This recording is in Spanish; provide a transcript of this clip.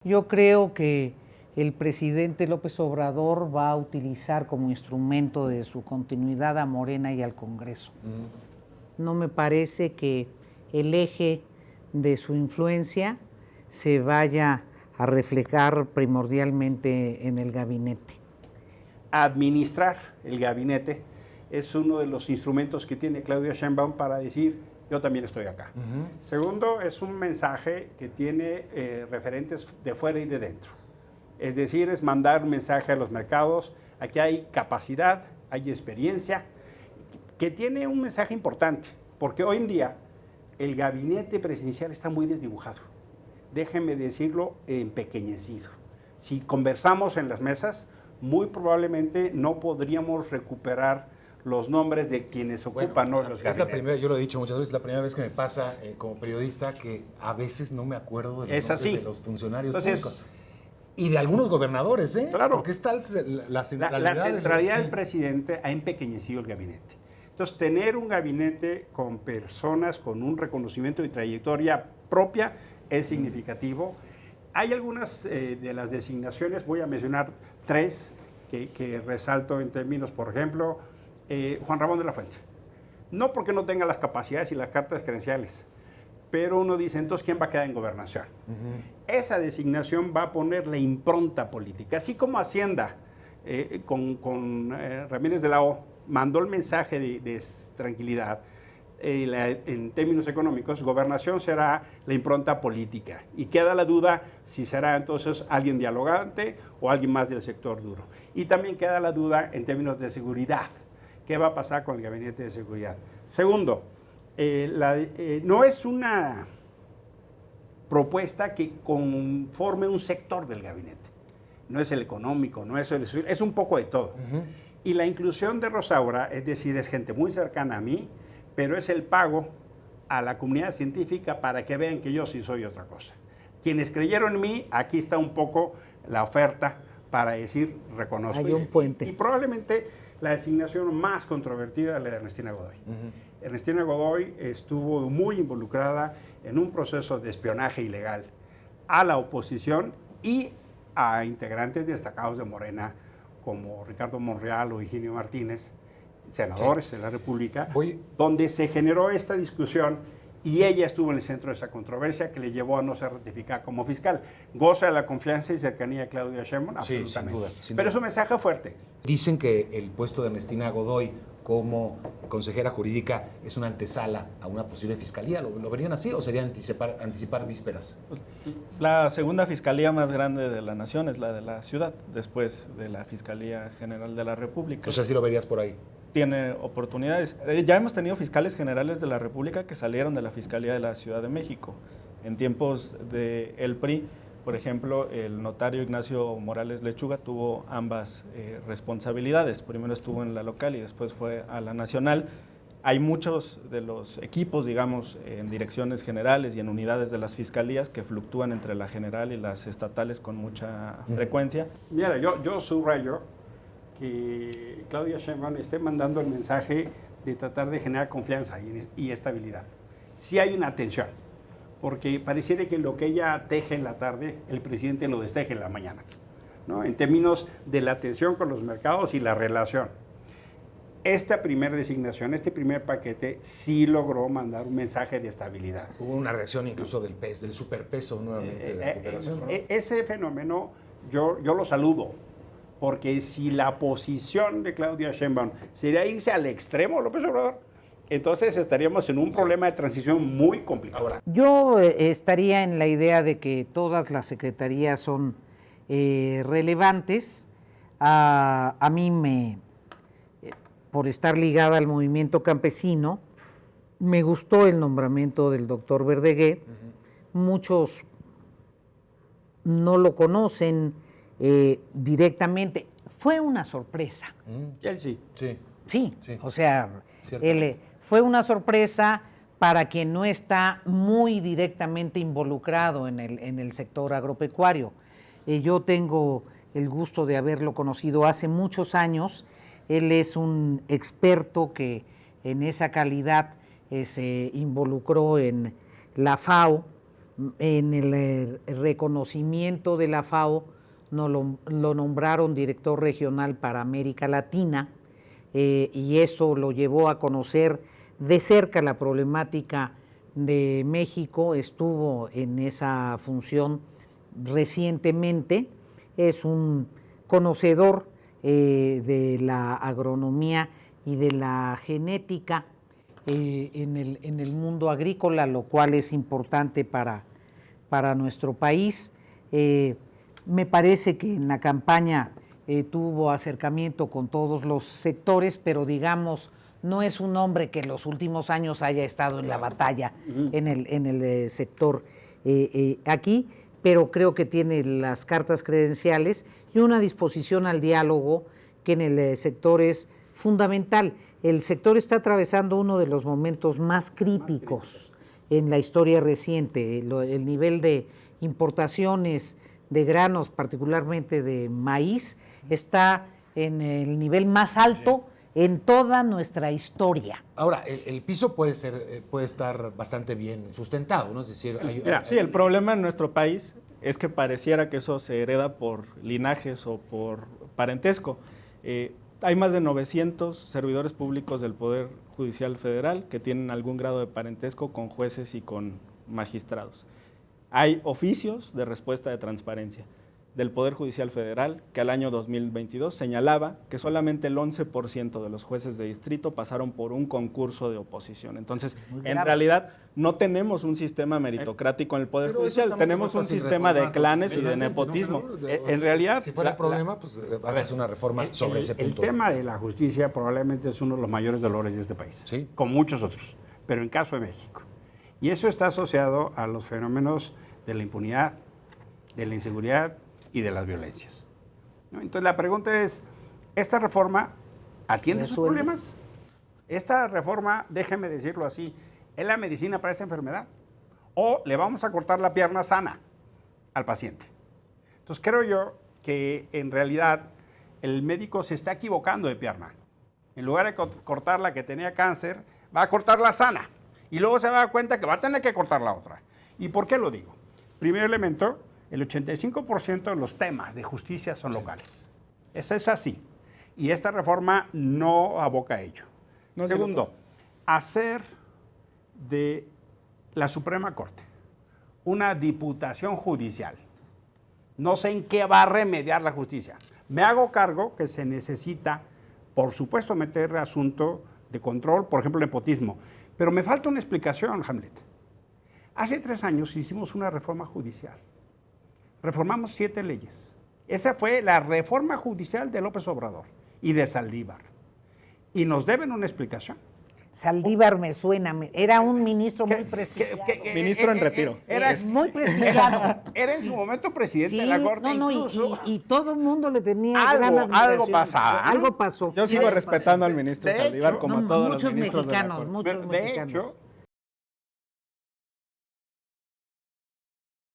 Yo creo que el presidente López Obrador va a utilizar como instrumento de su continuidad a Morena y al Congreso. No me parece que el eje de su influencia se vaya a reflejar primordialmente en el gabinete. Administrar el gabinete es uno de los instrumentos que tiene Claudia Sheinbaum para decir, yo también estoy acá. Segundo, es un mensaje que tiene referentes de fuera y de dentro. Es decir, es mandar un mensaje a los mercados, aquí hay capacidad, hay experiencia, que tiene un mensaje importante, porque hoy en día el gabinete presidencial está muy desdibujado. Déjenme decirlo, empequeñecido. Si conversamos en las mesas, muy probablemente no podríamos recuperar los nombres de quienes ocupan los gabinetes. Es la primera, yo lo he dicho muchas veces, la primera vez que me pasa como periodista que a veces no me acuerdo de los nombres de los funcionarios públicos. Y de algunos gobernadores, ¿eh? Claro. Porque es tal la centralidad. La centralidad del presidente ha empequeñecido el gabinete. Entonces, tener un gabinete con personas con un reconocimiento y trayectoria propia es significativo. Hay algunas de las designaciones, voy a mencionar 3 que resalto en términos, por ejemplo, Juan Ramón de la Fuente. No porque no tenga las capacidades y las cartas credenciales, pero uno dice, entonces, ¿quién va a quedar en gobernación? Esa designación va a poner la impronta política, así como Hacienda con Ramírez de la O mandó el mensaje de tranquilidad. En términos económicos, gobernación será la impronta política y queda la duda si será entonces alguien dialogante o alguien más del sector duro. Y también queda la duda en términos de seguridad. ¿Qué va a pasar con el gabinete de seguridad? Segundo, no es una propuesta que conforme un sector del gabinete. No es el económico, no es es un poco de todo. Y la inclusión de Rosaura, es decir, es gente muy cercana a mí, pero es el pago a la comunidad científica para que vean que yo sí soy otra cosa. Quienes creyeron en mí, aquí está un poco la oferta para decir, reconozco. Hay un puente. Y probablemente la designación más controvertida es la de Ernestina Godoy. Ernestina Godoy estuvo muy involucrada en un proceso de espionaje ilegal a la oposición y a integrantes destacados de Morena, como Ricardo Monreal o Higinio Martínez, senadores de la República, donde se generó esta discusión y ella estuvo en el centro de esa controversia que le llevó a no ser ratificada como fiscal. Goza de la confianza y cercanía de Claudia Sheinbaum, absolutamente. Sin duda. Pero es un mensaje fuerte. Dicen que el puesto de Ernestina Godoy como consejera jurídica es una antesala a una posible fiscalía. ¿Lo verían así o sería anticipar vísperas? La segunda fiscalía más grande de la nación es la de la ciudad, después de la Fiscalía General de la República. O sea, sí lo verías por ahí. Tiene oportunidades. Ya hemos tenido fiscales generales de la República que salieron de la Fiscalía de la Ciudad de México. En tiempos del PRI, por ejemplo, el notario Ignacio Morales Lechuga tuvo ambas responsabilidades. Primero estuvo en la local y después fue a la nacional. Hay muchos de los equipos, digamos, en direcciones generales y en unidades de las fiscalías que fluctúan entre la general y las estatales con mucha frecuencia. Mira, yo subrayo que Claudia Sheinbaum esté mandando el mensaje de tratar de generar confianza y estabilidad. Sí hay una tensión, porque pareciera que lo que ella teje en la tarde, el presidente lo desteje en la mañana, ¿no? En términos de la tensión con los mercados y la relación. Esta primera designación, este primer paquete, sí logró mandar un mensaje de estabilidad. Hubo una reacción incluso del superpeso nuevamente de la recuperación, ¿no? Ese fenómeno yo lo saludo, porque si la posición de Claudia Sheinbaum sería irse al extremo, López Obrador, entonces estaríamos en un problema de transición muy complicado. Yo estaría en la idea de que todas las secretarías son relevantes. A mí, por estar ligada al movimiento campesino, me gustó el nombramiento del doctor Verdeguer. Muchos no lo conocen directamente. Fue una sorpresa. Él sí. Sí, o sea, fue una sorpresa para quien no está muy directamente involucrado en el sector agropecuario. Yo tengo el gusto de haberlo conocido hace muchos años. Él es un experto que en esa calidad se involucró en la FAO En el reconocimiento de la FAO lo nombraron director regional para América Latina, y eso lo llevó a conocer de cerca la problemática de México. Estuvo en esa función recientemente, es un conocedor de la agronomía y de la genética en el mundo agrícola, lo cual es importante para nuestro país. Me parece que en la campaña tuvo acercamiento con todos los sectores, pero digamos, no es un hombre que en los últimos años haya estado en la batalla en el sector aquí, pero creo que tiene las cartas credenciales y una disposición al diálogo que en el sector es fundamental. El sector está atravesando uno de los momentos más críticos en la historia reciente. El nivel de importaciones de granos, particularmente de maíz, está en el nivel más alto en toda nuestra historia. Ahora, el piso puede estar bastante bien sustentado, ¿no? Es decir, sí, el problema en nuestro país es que pareciera que eso se hereda por linajes o por parentesco. Hay más de 900 servidores públicos del Poder Judicial Federal que tienen algún grado de parentesco con jueces y con magistrados. Hay oficios de respuesta de transparencia del Poder Judicial Federal que al año 2022 señalaba que solamente el 11% de los jueces de distrito pasaron por un concurso de oposición. Entonces, en realidad, no tenemos un sistema meritocrático en el Poder Judicial, tenemos un sistema de clanes y de nepotismo. En realidad, si fuera el problema, pues vas a hacer una reforma sobre ese punto. El tema de la justicia probablemente es uno de los mayores dolores de este país, ¿sí? Con muchos otros, pero en caso de México. Y eso está asociado a los fenómenos de la impunidad, de la inseguridad y de las violencias, ¿no? Entonces la pregunta es, ¿esta reforma atiende sus problemas? ¿Esta reforma, déjeme decirlo así, es la medicina para esta enfermedad? ¿O le vamos a cortar la pierna sana al paciente? Entonces creo yo que en realidad el médico se está equivocando de pierna. En lugar de cortar la que tenía cáncer, va a cortar la sana. Y luego se va a dar cuenta que va a tener que cortar la otra. ¿Y por qué lo digo? Primer elemento, el 85% de los temas de justicia son locales. Eso es así. Y esta reforma no aboca a ello. No. Segundo, hacer de la Suprema Corte una diputación judicial. No sé en qué va a remediar la justicia. Me hago cargo que se necesita, por supuesto, meter asunto de control, por ejemplo, el nepotismo. Pero me falta una explicación, Hamlet. Hace 3 años hicimos una reforma judicial. Reformamos 7 leyes. Esa fue la reforma judicial de López Obrador y de Saldívar. Y nos deben una explicación. Saldívar me suena, era un ministro muy prestigiado. Ministro en retiro. Era muy prestigiado. Era en su momento presidente de la Corte. Y todo el mundo le tenía gran admiración. Algo pasaba, ¿no? Algo pasó. Yo sigo respetando al ministro Saldívar como a todos los ministros mexicanos, de la Corte. muchos mexicanos. De hecho,